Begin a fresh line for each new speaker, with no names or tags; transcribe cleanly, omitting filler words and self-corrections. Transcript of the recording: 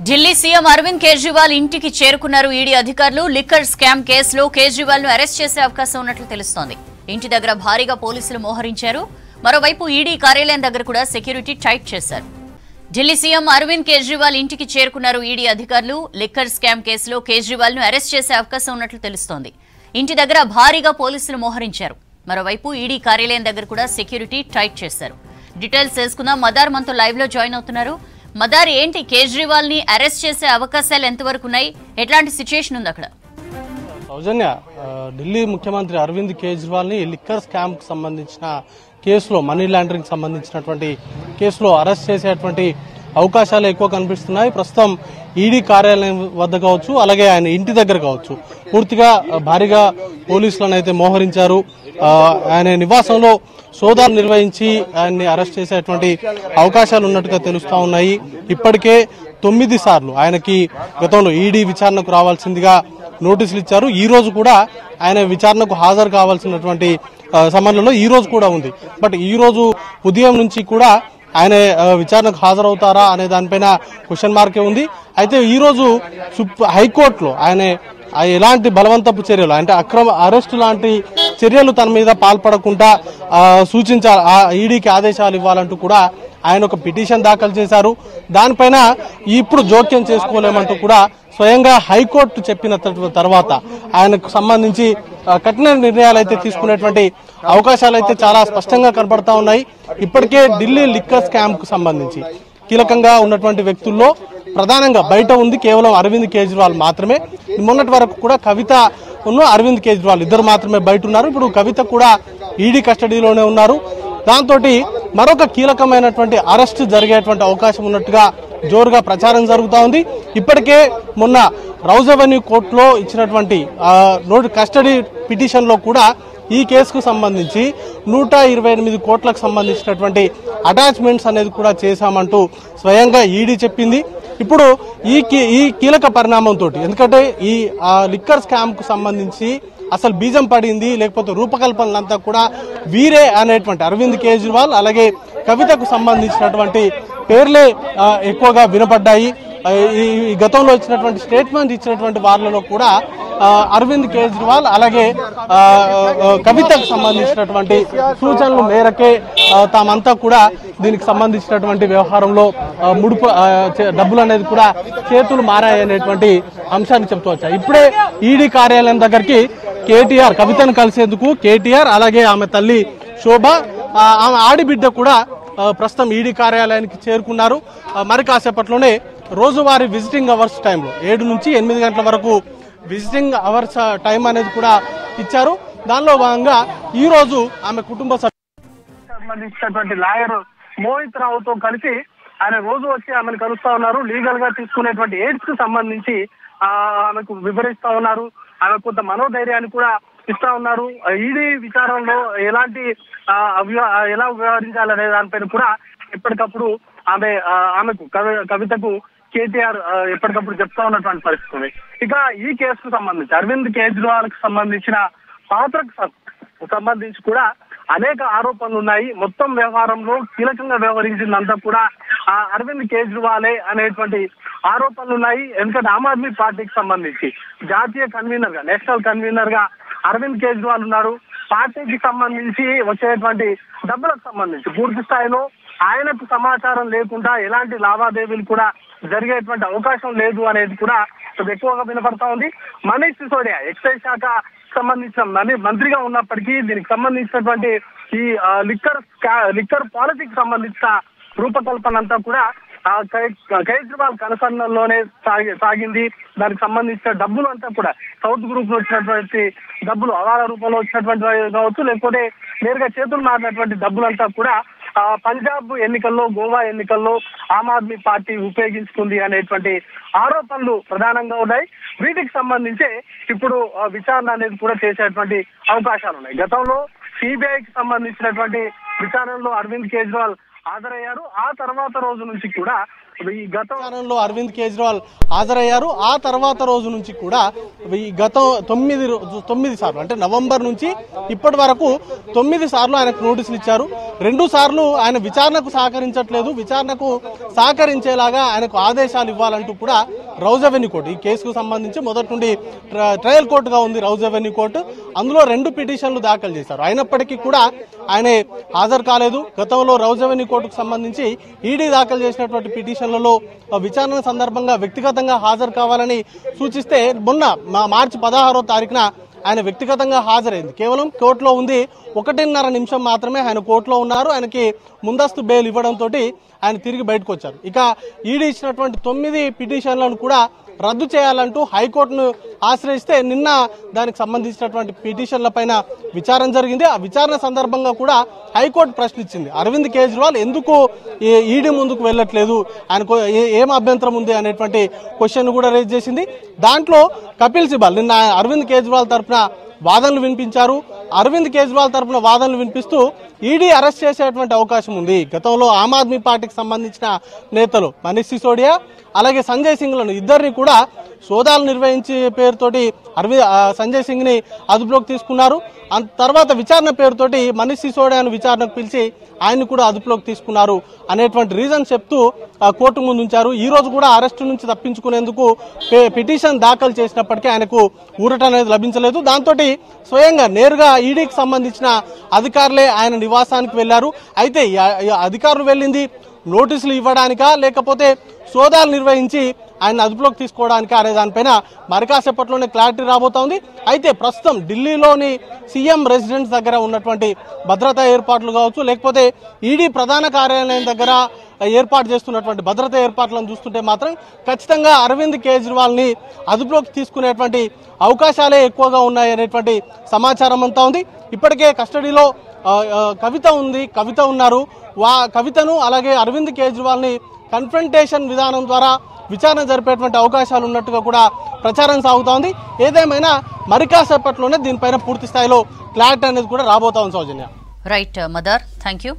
Delhi CM Arvind Kejriwal ఇంటికి చేరుకున్నారు ED అధికారులు. లిక్కర్ స్కామ్ కేసులో కేజ్రీవాల్ ను అరెస్ట్ చేసే అవకాశం ఉన్నట్లు తెలుస్తోంది. ఇంటి దగ్గర భారీగా పోలీసులు మోహరించారు. మరోవైపు ఈడీ కార్యాలయం దగ్గర కూడా సెక్యూరిటీ టైట్ చేశారు. ఢిల్లీ సీఎం అరవింద్ కేజ్రీవాల్ ఇంటికి చేరుకున్నారు ఈడీ అధికారులు. లిక్కర్ స్కామ్ కేసులో కేజ్రీవాల్ ను అరెస్ట్ చేసే అవకాశం ఉన్నట్లు తెలుస్తోంది. ఇంటి దగ్గర భారీగా పోలీసులు మోహరించారు. మరోవైపు ఈడీ కార్యాలయం దగ్గర కూడా సెక్యూరిటీ టైట్ చేశారు. డీటెయిల్స్ తెలుసుకుందాం. మదార్ మనతో లైవ్ లో జాయిన్ అవుతున్నారు. మదార్, ఏంటి కేజ్రీవాల్ ని అరెస్ట్ చేసే అవకాశాలు ఎంతవరకు ఉన్నాయి? ఎట్లాంటి సిచ్యుయేషన్ ఉంది అక్కడ?
సౌజన్య, ఢిల్లీ ముఖ్యమంత్రి అరవింద్ కేజ్రీవాల్ ని లిక్కర్ స్కామ్ కు సంబంధించిన కేసులో, మనీ లాండరింగ్ సంబంధించినటువంటి కేసులో అరెస్ట్ చేసేటువంటి అవకాశాలు ఎక్కువ కనిపిస్తున్నాయి. ప్రస్తుతం ఈడీ కార్యాలయం వద్ద కావచ్చు, అలాగే ఆయన ఇంటి దగ్గర కావచ్చు, పూర్తిగా భారీగా పోలీసులను అయితే మోహరించారు. ఆయన నివాసంలో సోదాలు నిర్వహించి ఆయన్ని అరెస్ట్ చేసేటువంటి అవకాశాలు ఉన్నట్టుగా తెలుస్తా ఉన్నాయి. ఇప్పటికే 9 సార్లు ఆయనకి గతంలో ఈడీ విచారణకు రావాల్సిందిగా నోటీసులు ఇచ్చారు. ఈ రోజు కూడా ఆయన విచారణకు హాజరు కావాల్సినటువంటి సమయంలో ఈ రోజు కూడా ఉంది. బట్ ఈ రోజు ఉదయం నుంచి కూడా ఆయన విచారణకు హాజరవుతారా అనే దానిపైన క్వశ్చన్ మార్కే ఉంది. అయితే ఈ రోజు హైకోర్టులో ఆయన ఎలాంటి బలవంతపు చర్యలు, అంటే అక్రమ అరెస్టు లాంటి చర్యలు తన మీద పాల్పడకుండా సూచించాలి, ఈడీకి ఆదేశాలు ఇవ్వాలంటూ కూడా ఆయన ఒక పిటిషన్ దాఖలు చేశారు. దానిపైన ఇప్పుడు జోక్యం చేసుకోలేమంటూ కూడా స్వయంగా హైకోర్టు చెప్పిన తర్వాత ఆయనకు సంబంధించి కఠిన నిర్ణయాలు అయితే తీసుకునేటువంటి అవకాశాలు అయితే చాలా స్పష్టంగా కనబడతా ఉన్నాయి. ఇప్పటికే ఢిల్లీ లిక్కర్ స్కామ్ కు సంబంధించి కీలకంగా ఉన్నటువంటి వ్యక్తుల్లో ప్రధానంగా బయట ఉంది కేవలం అరవింద్ కేజ్రీవాల్ మాత్రమే. మొన్నటి వరకు కూడా కవిత అరవింద్ కేజ్రీవాల్ ఇద్దరు మాత్రమే బయట ఉన్నారు. ఇప్పుడు కవిత కూడా ఈడీ కస్టడీలోనే ఉన్నారు. దాంతో మరొక కీలకమైనటువంటి అరెస్టు జరిగేటువంటి అవకాశం ఉన్నట్టుగా జోరుగా ప్రచారం జరుగుతూ ఉంది. ఇప్పటికే మొన్న రౌజ్ అవెన్యూ కోర్టులో ఇచ్చినటువంటి కస్టడీ పిటిషన్ లో కూడా ఈ కేసుకు సంబంధించి 128 కోట్లకు సంబంధించినటువంటి అటాచ్మెంట్స్ అనేది కూడా చేశామంటూ స్వయంగా ఈడీ చెప్పింది. ఇప్పుడు ఈ కీలక పరిణామంతో, ఎందుకంటే ఈ లిక్కర్ స్కామ్ కు సంబంధించి అసలు బీజం పడింది, లేకపోతే రూపకల్పనలంతా కూడా వీరే అనేటువంటి అరవింద్ కేజ్రీవాల్ అలాగే కవితకు సంబంధించినటువంటి పేర్లే ఎక్కువగా వినపడ్డాయి. ఈ గతంలో ఇచ్చినటువంటి స్టేట్మెంట్ ఇచ్చినటువంటి వారిలో కూడా అరవింద్ కేజ్రీవాల్ అలాగే కవితకు సంబంధించినటువంటి సూచనల మేరకే తామంతా కూడా దీనికి సంబంధించినటువంటి వ్యవహారంలో ముడుపు డబ్బులు అనేది కూడా చేతులు మారాయనేటువంటి అంశాన్ని చెప్తూ వచ్చాయి. ఇప్పుడే ఈడీ కార్యాలయం దగ్గరికి కేటీఆర్ కవితను కలిసేందుకు కేటీఆర్ అలాగే ఆమె తల్లి శోభ, ఆమె ఆడిబిడ్డ కూడా ప్రస్తుతం ఈడీ కార్యాలయానికి చేరుకున్నారు. మరి కాసేపట్లోనే రోజువారీ విజిటింగ్ అవర్స్ టైంలో 7 నుంచి 8 గంటల వరకు విజిటింగ్ అవర్స్ టైం అనేది కూడా ఇచ్చారు. దానిలో భాగంగా ఈ రోజు ఆమె కుటుంబ సంబంధించినటువంటి లాయర్ మోహిత్ రావుతో కలిసి ఆయన రోజు వచ్చి ఆమెను కలుస్తా ఉన్నారు. లీగల్ గా తీసుకునేటువంటి ఎయిడ్స్ కు సంబంధించి ఆమెకు వివరిస్తా ఉన్నారు. ఆమె కొంత మనోధైర్యాన్ని కూడా ఇస్తా ఉన్నారు. ఈడీ విచారణలో ఎలాంటి ఎలా వ్యవహరించాలనే దానిపైన కూడా ఎప్పటికప్పుడు ఆమెకు కవితకు కేటీఆర్ ఎప్పటికప్పుడు చెప్తా ఉన్నటువంటి పరిస్థితి ఉంది. ఇక ఈ కేసుకు సంబంధించి అరవింద్ కేజ్రీవాల్ కు సంబంధించిన పాత్రకు సంబంధించి కూడా అనేక ఆరోపణలు ఉన్నాయి. మొత్తం వ్యవహారంలో కీలకంగా వ్యవహరించిందంతా కూడా అరవింద్ కేజ్రీవాలే అనేటువంటి ఆరోపణలు ఉన్నాయి. ఎందుకంటే ఆమ్ ఆద్మీ పార్టీకి సంబంధించి జాతీయ కన్వీనర్ గా, నేషనల్ కన్వీనర్ గా అరవింద్ కేజ్రీవాల్ ఉన్నారు. పార్టీకి సంబంధించి వచ్చేటువంటి డబ్బులకు సంబంధించి పూర్తి స్థాయిలో ఆయనకు సమాచారం లేకుండా ఎలాంటి లావాదేవీలు కూడా జరిగేటువంటి అవకాశం లేదు అనేది కూడా ఎక్కువగా వినపడతా ఉంది. మనీష్ సిసోడియా ఎక్సైజ్ శాఖ సంబంధించిన మంత్రిగా ఉన్నప్పటికీ దీనికి సంబంధించినటువంటి ఈ లిక్కర్ పాలసీకి సంబంధించిన రూపకల్పన అంతా కూడా కేజ్రీవాల్ కనుసన్నల్లోనే సాగింది. దానికి సంబంధించిన డబ్బులు అంతా కూడా సౌత్ గ్రూప్ లో వచ్చినటువంటి డబ్బులు అవాల రూపంలో వచ్చినటువంటి కావచ్చు, లేకపోతే నేరుగా చేతులు మారినటువంటి డబ్బులంతా కూడా పంజాబ్ ఎన్నికల్లో, గోవా ఎన్నికల్లో ఆమ్ ఆద్మీ పార్టీ ఉపయోగించుకుంది అనేటువంటి ఆరోపణలు ప్రధానంగా ఉన్నాయి. వీటికి సంబంధించి ఇప్పుడు విచారణ అనేది కూడా చేసేటువంటి అవకాశాలు ఉన్నాయి. గతంలో సిబిఐకి సంబంధించినటువంటి విచారణలో అరవింద్ కేజ్రీవాల్
హాజరయ్యారు. ఆ తర్వాత రోజు నుంచి కూడా ఈ
గతంలో అరవింద్ కేజ్రీవాల్ హాజరయ్యారు. ఆ తర్వాత రోజు నుంచి కూడా ఈ గతం 9 సార్లు అంటే నవంబర్ నుంచి ఇప్పటి వరకు 9 సార్లు ఆయనకు నోటీసులు ఇచ్చారు. 2 సార్లు ఆయన విచారణకు సహకరించట్లేదు, విచారణకు సహకరించేలాగా ఆయనకు ఆదేశాలు ఇవ్వాలంటూ కూడా రౌజ్ అవెన్యూ కోర్టు ఈ కేసుకు సంబంధించి మొదటి నుండి ట్రయల్ కోర్టుగా ఉంది రౌజ్ అవెన్యూ కోర్టు. అందులో 2 పిటిషన్లు దాఖలు చేశారు. అయినప్పటికీ కూడా ఆయన హాజరు కాలేదు. గతంలో రౌజ్ అవెన్యూ కోర్టుకు సంబంధించి ఈడీ దాఖలు చేసినటువంటి పిటిషన్లలో విచారణ సందర్భంగా వ్యక్తిగతంగా హాజరు కావాలని సూచిస్తే మొన్న మార్చి 16వ తారీఖున ఆయన వ్యక్తిగతంగా హాజరైంది. కేవలం కోర్టులో ఉంది 1.5 నిమిషం మాత్రమే ఆయన కోర్టులో ఉన్నారు. ఆయనకి ముందస్తు బెయిల్ ఇవ్వడంతో ఆయన తిరిగి బయటకు వచ్చారు. ఇక ఈడీ ఇచ్చినటువంటి 9 పిటిషన్లను కూడా రద్దు చేయాలంటూ హైకోర్టును ఆశ్రయిస్తే నిన్న దానికి సంబంధించినటువంటి పిటిషన్ల పైన విచారణ జరిగింది. ఆ విచారణ సందర్భంగా కూడా హైకోర్టు ప్రశ్నించింది, అరవింద్ కేజ్రీవాల్ ఎందుకు ఈడీ ముందుకు వెళ్ళట్లేదు, ఆయనకు ఏం అభ్యంతరం ఉంది అనేటువంటి క్వశ్చన్ కూడా రేజ్ చేసింది. దాంట్లో కపిల్ సిబాల్ నిన్న అరవింద్ కేజ్రీవాల్ తరఫున వాదనలు వినిపించారు. అరవింద్ కేజ్రీవాల్ తరఫున వాదనలు వినిపిస్తూ ఈడీ అరెస్ట్ చేసేటువంటి అవకాశం ఉంది. గతంలో ఆమ్ ఆద్మీ పార్టీకి సంబంధించిన నేతలు మనీష్ సిసోడియా అలాగే సంజయ్ సింగ్లను ఇద్దరిని కూడా సోదాలు నిర్వహించే పేరుతోటి సంజయ్ సింగ్ ని అదుపులోకి తీసుకున్నారు. తర్వాత విచారణ పేరుతోటి మనీష్ సిసోడియాను విచారణకు పిలిచి ఆయన్ని కూడా అదుపులోకి తీసుకున్నారు అనేటువంటి రీజన్ చెప్తూ కోర్టు ముందు ఉంచారు. ఈ రోజు కూడా అరెస్టు నుంచి తప్పించుకునేందుకు పిటిషన్ దాఖలు చేసినప్పటికీ ఆయనకు ఊరట అనేది లభించలేదు. దాంతో స్వయంగా నేరుగా ఈడీకి సంబంధించిన అధికారులే ఆయన నివాసానికి వెళ్లారు. అయితే అధికారులు వెళ్ళింది నోటీసులు ఇవ్వడానికా లేకపోతే సోదాలు నిర్వహించి ఆయన అదుపులోకి తీసుకోవడానికి అనే దానిపైన మరి కాసేపట్లోనే క్లారిటీ రాబోతోంది. అయితే ప్రస్తుతం ఢిల్లీలోని సీఎం రెసిడెన్స్ దగ్గర ఉన్నటువంటి భద్రతా ఏర్పాట్లు కావచ్చు, లేకపోతే ఈడీ ప్రధాన కార్యాలయం దగ్గర ఏర్పాటు చేస్తున్నటువంటి భద్రతా ఏర్పాట్లను చూస్తుంటే మాత్రం ఖచ్చితంగా అరవింద్ కేజ్రీవాల్ ని అదుపులోకి తీసుకునేటువంటి అవకాశాలే ఎక్కువగా ఉన్నాయనేటువంటి సమాచారం అంతా ఉంది. ఇప్పటికే కస్టడీలో కవిత ఉన్నారు. కవితను అలాగే అరవింద్ కేజ్రీవాల్ ని కన్ఫ్రంటేషన్ విధానం ద్వారా విచారణ జరిపేటువంటి అవకాశాలు ఉన్నట్టుగా కూడా ప్రచారం సాగుతోంది. ఏదేమైనా మరి కాసేపట్లోనే దీనిపైన పూర్తి స్థాయిలో క్లారిటీ అనేది కూడా రాబోతా ఉంది. Soujanya.
Right mother, thank you.